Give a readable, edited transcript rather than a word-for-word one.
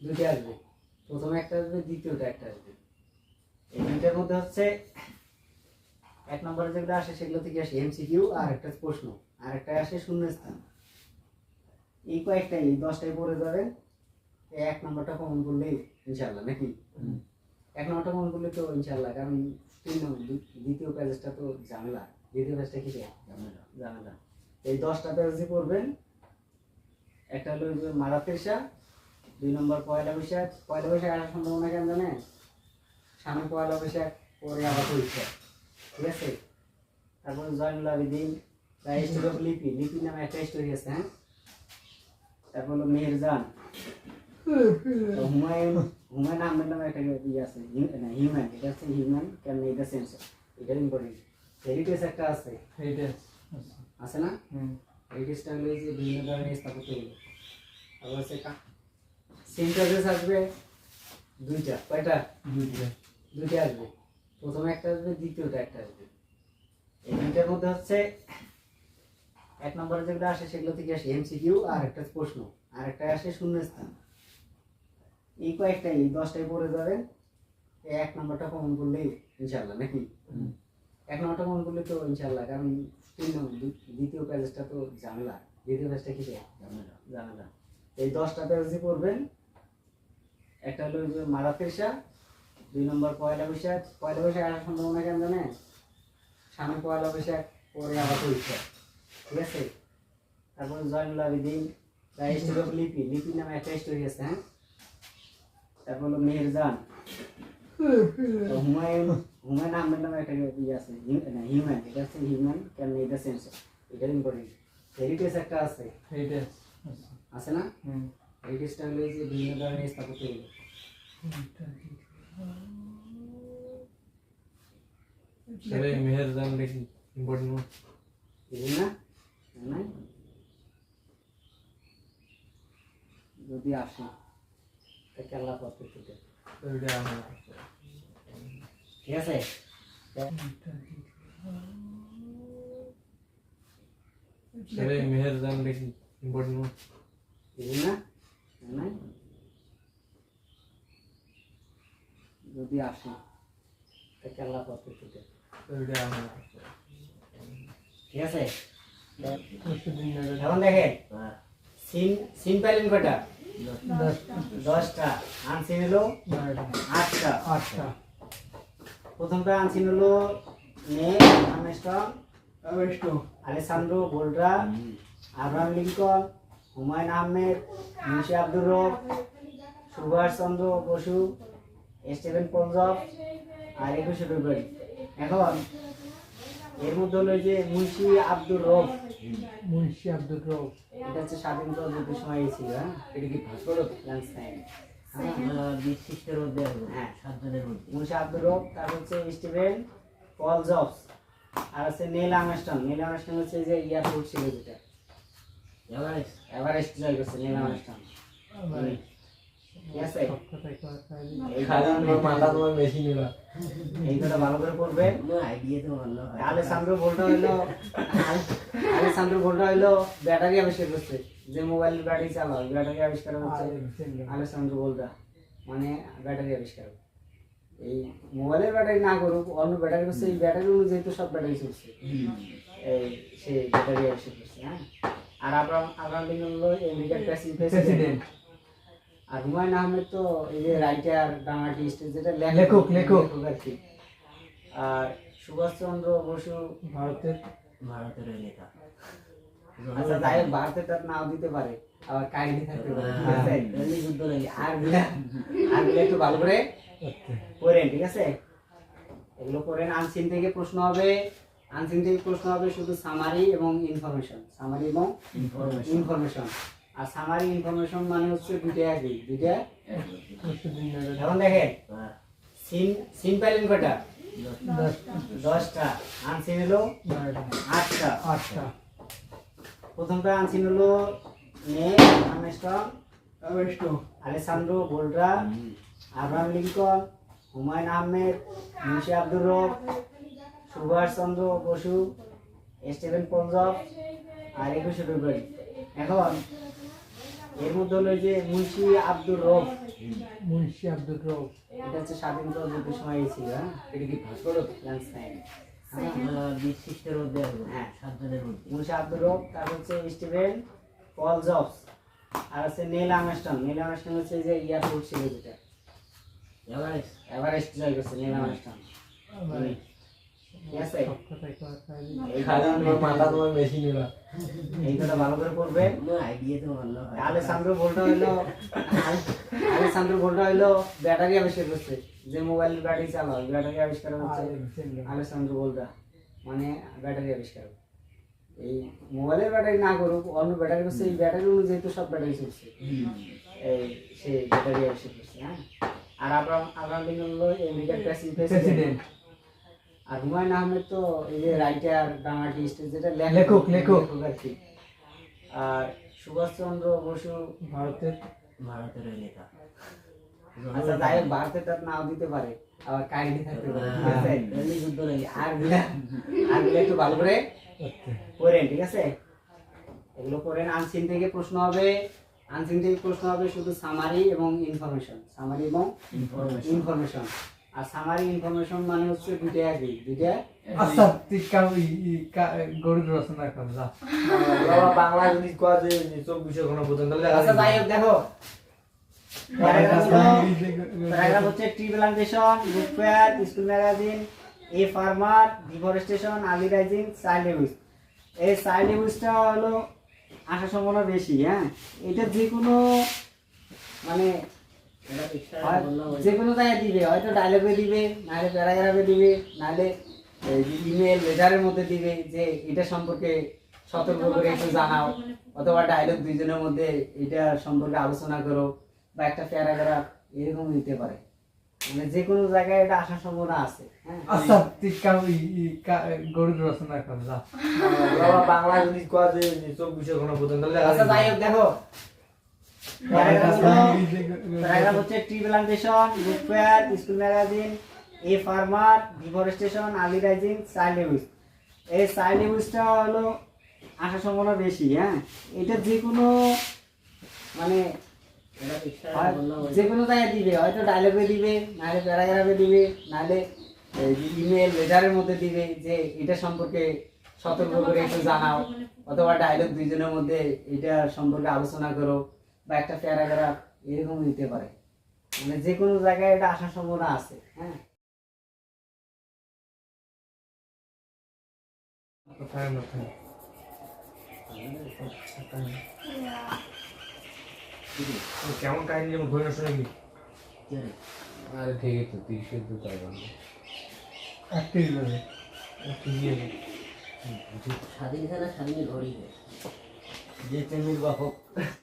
দুইটা আসবে, প্রথমে একটা আসবে, দ্বিতীয়টা একটা আসবে। এই দুইটার মধ্যে হচ্ছে এক নম্বরে যেগুলো আসে সেগুলো থেকে আসে এমসিকিউ, আর একটা প্রশ্ন, আর একটা আসে শূন্যস্থান। এই কয়েকটাই 10টাই পড়ে যাবে। এক নম্বরটা কমন করলেই ইনশাল্লাহ, নাকি? এক নম্বরটা কমন করলে তো ইনশাল্লাহ, কারণ দ্বিতীয় পেজটা তো ঝামেলা। দ্বিতীয় পেজটা কি ঝামেলা। এই 10টা পেজই পড়বেন। একটা হলো মাদার তেরেসা, 2 নম্বর পয়লা বৈশাখ। পয়লা বৈশাখ আসার সম্ভাবনা কেন জানেন? সামনে পয়লা বৈশাখ, পরে আবার পরীক্ষা, ঠিক আছে? তারপরে Zainul Abedin, the history of Lipi. Lipi নামে একটা স্টোরি আছে, হ্যাঁ। তারপর হলো মেহেরজান, হুমায়ুন আহমেদ নামে একটা ইয়ে আছে, হিউম্যান। এটা হচ্ছে human can make the sense. এটা ইম্পর্টেন্ট। হেরিটেজ একটা আছে, আছে না? হেরিটেজটা হলো যে বিভিন্ন ধরনের স্থাপত্যগুলো। তারপর হচ্ছে সিনথেসিস আসবে দুইটা। কয়টা? দুইটা আসবে, প্রথমে একটা আসবে, দ্বিতীয়টা একটা আসবে। এই দুইটার মধ্যে হচ্ছে এক নম্বরে যেগুলো আসে সেগুলো থেকে আসে এমসিকিউ, আর একটা প্রশ্ন, আর একটা আসে শূন্যস্থান। এই কয়েকটাই 10টাই পড়ে যাবে। এক নম্বরটা কমন করলেই ইনশাল্লাহ, নাকি? এক নম্বরটা কমন করলে তো ইনশাল্লাহ, কারণ দ্বিতীয় পেজটা তো ঝামেলা। দ্বিতীয় পেজটা কি ঝামেলা। এই 10টা পেজই পড়বেন। একটা হলো মাদার তেরেসা, 2 নম্বর পয়লা বৈশাখ। পয়লা বৈশাখ আসার সম্ভাবনা কেন জানেন? সামনে পয়লা বৈশাখ, পরে আবার পরীক্ষা, ঠিক আছে? তারপর Zainul Abedin, the history of Lipi. Lipi নামে একটা স্টোরি আছে, হ্যাঁ। তারপর হলো মেহেরজান, হুমায়ুন আহমেদ নামে একটা ইয়ে আছে, হিউম্যান। এটা হচ্ছে human can make the sense. এটা ইম্পর্টেন্ট। হেরিটেজ একটা আছে, আছে না? হেরিটেজটা হলো যে বিভিন্ন ধরনের স্থাপত্যগুলো। মেহেরজান দেখি ইম্পর্টেন্ট না নাই, যদি আসে কেলা পথে থেকে, ঠিক আছে? মেহেরজান দেখি ইম্পর্টেন্ট না নাই, যদি আসে কেলা পথে থেকে, ঠিক আছে? এখন দেখেন, সিন পাইলেন কয়টা? 10টা। আনসিন হলো 8টা। প্রথমটা আনসিন হলো Alessandro Volta, Abraham Lincoln, Humayun Ahmed, Munshi Abdur Rab, Subhash Chandra Bose, Steven পঞ্জব, আর 21শে ফেব্রুয়ারি। এখন এর মধ্যে হলো যে মুন্সি আব্দুর রব, এটা হচ্ছে স্বাধীনতা যুদ্ধের সময় ছিল, হ্যাঁ। এটা কি ভাস্করত লান্সটাইন, হ্যাঁ, 20 মধ্যে, হ্যাঁ, 7জনের মধ্যে। মুন্সি আব্দুর রব, তারপর হচ্ছে স্টিভেন পল জবস, আর হচ্ছে নীল আর্মস্ট্রং। নীল আর্মস্ট্রং হচ্ছে যে এয়ারপোর্ট ছিল যেটা, এভারেস্ট জয় করছে নীল আর্মস্ট্রং, ঠিক আছে? এইটা ভালো করে পড়বে। আলেসান্দ্রো ভোল্টা হইলো ব্যাটারি আবিষ্কার করছে, যে মোবাইল ব্যাটারি চালায়, ব্যাটারি আবিষ্কার হচ্ছে আলেসান্দ্রো ভোল্টা, মানে ব্যাটারি আবিষ্কার। এই মোবাইলের ব্যাটারি না করুক, অন্য ব্যাটারি করছে। এই ব্যাটারি অনুযায়ী তো সব ব্যাটারি চলছে, এই সে ব্যাটারি আবিষ্কার করছে, হ্যাঁ। আর আব্রাহাম লিঙ্কন হলো আমেরিকার প্রেসিডেন্ট। আর হুমায়ুন আহমেদ তো এই যে রাইটার, ড্রামাটিস্ট, যেটা লেখক আর কি। আর সুভাষচন্দ্র বসু ভারতের নেতা। আচ্ছা, তাই ভারতের তার নাও দিতে পারে, আবার কাহিনী থাকতে পারে, ঠিক আছে? যুদ্ধ নেই। আর একটু ভালো করে পড়েন, ঠিক আছে? এগুলো পড়েন। আনসিন থেকে প্রশ্ন হবে, শুধু সামারি এবং ইনফরমেশন। আর সামারি ইনফরমেশন মানে হচ্ছে দুইটা একই, দুইটা। এখন দেখেন, সিন পাইলেন কয়টা? 10টা। আনসিন হলো 8টা। প্রথমটা আনসিন হলো Alessandro Volta, Abraham Lincoln, Humayun Ahmed, Munshi Abdur Rab, Subhash Chandra Bose, Steven পঞ্জব, আর 21শে ফেব্রুয়ারি। এখন এর মধ্যে হলো এই যে মুন্সি আব্দুর রব, মুন্সি আব্দুর রব। এটা হচ্ছে স্বাধীনতা যুদ্ধের সময় ছিল। হ্যাঁ, এটা কি ভাস্কর লাঞ্চ টাইম। বিশিষ্টের মধ্যে আসবো, হ্যাঁ। 7 জনের মধ্যে। মুন্সি আব্দুর রব, তারপর হচ্ছে স্টিভেন পল জবস, আর হচ্ছে নীল আর্মস্ট্রং। নীল আর্মস্ট্রং হচ্ছে যে এয়ারপোর্ট ছিল যেটা, এভারেস্ট। এভারেস্ট জয় করছে নীল আর্মস্ট্রং। ঠিক আছে, এই মাথা তোমার মেশিন এরা এই কথা ভালো করে পড়বে। আইডিয়া তো ভালো হয়। আলেসান্দ্রো ভোল্টা হইলো ব্যাটারি আবিষ্কার করছে, যে মোবাইল ব্যাটারি চালায় ব্যাটারি আবিষ্কার হচ্ছে আলেসান্দ্রো ভোল্টা, মানে ব্যাটারি আবিষ্কার। এই মোবাইলের ব্যাটারি না করুক, অন্য ব্যাটারি করছে, এই ব্যাটারি অনুযায়ী তো সব ব্যাটারি চলছে। এই সে ব্যাটারি আবিষ্কার করছে। হ্যাঁ, আর আব্রাহাম লিঙ্কন হলো আমেরিকার প্রেসিডেন্ট। আর হুমায়ুন আহমেদ তো এই যে রাইটার, ড্রামাটিস্ট, যেটা লেখক। আর কি। আর সুভাষচন্দ্র বসু ভারতের ভারতের ওই নেতা। আচ্ছা যাই হোক, ভারতের তার নাও দিতে পারে, আবার কাহিনী থাকতে পারে। ঠিক আছে? এমনি যুদ্ধ নেই। আর একটু ভালো করে পড়েন, ঠিক আছে? এগুলো পড়েন। আনসিন থেকে প্রশ্ন হবে, শুধু সামারি এবং ইনফরমেশন। সামারি এবং ইনফরমেশন। আর সামারি ইনফরমেশন মানে হচ্ছে দুইটা একই, দুইটা। আচ্ছা তুই গরুর রচনা কর যা। বাবা বাংলা যদি কোয়া যে 24 ঘন্টা পর্যন্ত আচ্ছা যাই হোক, দেখো প্যারাগ্রাফ হচ্ছে tree plantation, book fair, school magazine, a farmer, deforestation, early rising, child labour. এই চাইল্ড লেবুসটা হলো আসার সম্ভাবনা বেশি। হ্যাঁ, এটা যে কোনো মানে যে কোনো জায়গায় দিবে, হয়তো ডায়লগে দিবে, নাহলে প্যারাগ্রাফে দিবে, নাহলে ইমেল লেটারের মধ্যে দিবে যে এটা সম্পর্কে সতর্ক করে একটু জানাও, অথবা ডায়লগ দুইজনের মধ্যে এটা সম্পর্কে আলোচনা করো, বা একটা প্যারাগ্রাফ এরকম দিতে পারে। মানে যে কোনো জায়গায় এটা আসার সম্ভাবনা আছে। হ্যাঁ, আচ্ছা তুই গরুর রচনা কর যা। বাবা বাংলা যদি কোয়া যে 24 ঘন্টা পর্যন্ত আচ্ছা যাই হোক, দেখো প্যারাগ্রাফ হচ্ছে tree plantation, book fair, school magazine, a farmer, deforestation, early rising, child labour. এই চাইল্ড লেবুসটা হলো আসার সম্ভাবনা বেশি। হ্যাঁ, এটা যে কোনো মানে যে কোনো জায়গায় দিবে, হয়তো ডায়লগে দিবে, নাহলে প্যারাগ্রাফে দিবে, নাহলে ইমেল লেটারের মধ্যে দিবে যে এটা সম্পর্কে সতর্ক করে একটু জানাও, অথবা ডায়লগ দুইজনের মধ্যে এটা সম্পর্কে আলোচনা করো, বা একটা প্যারাগ্রাফ এরকম দিতে পারে। মানে যে কোনো জায়গায় এটা আসার সম্ভাবনা আছে। হ্যাঁ, কোথায় না কেমন কাহিনী যেমন ঘটনা শুনে কি? আরে ঠিক আছে, 30 তো তাই বলবো। একত্রিশ বাজে। ঠিকই আছে। স্বাধীন খেলা স্বাধীন ঘড়ি যে প্রেমের বাহক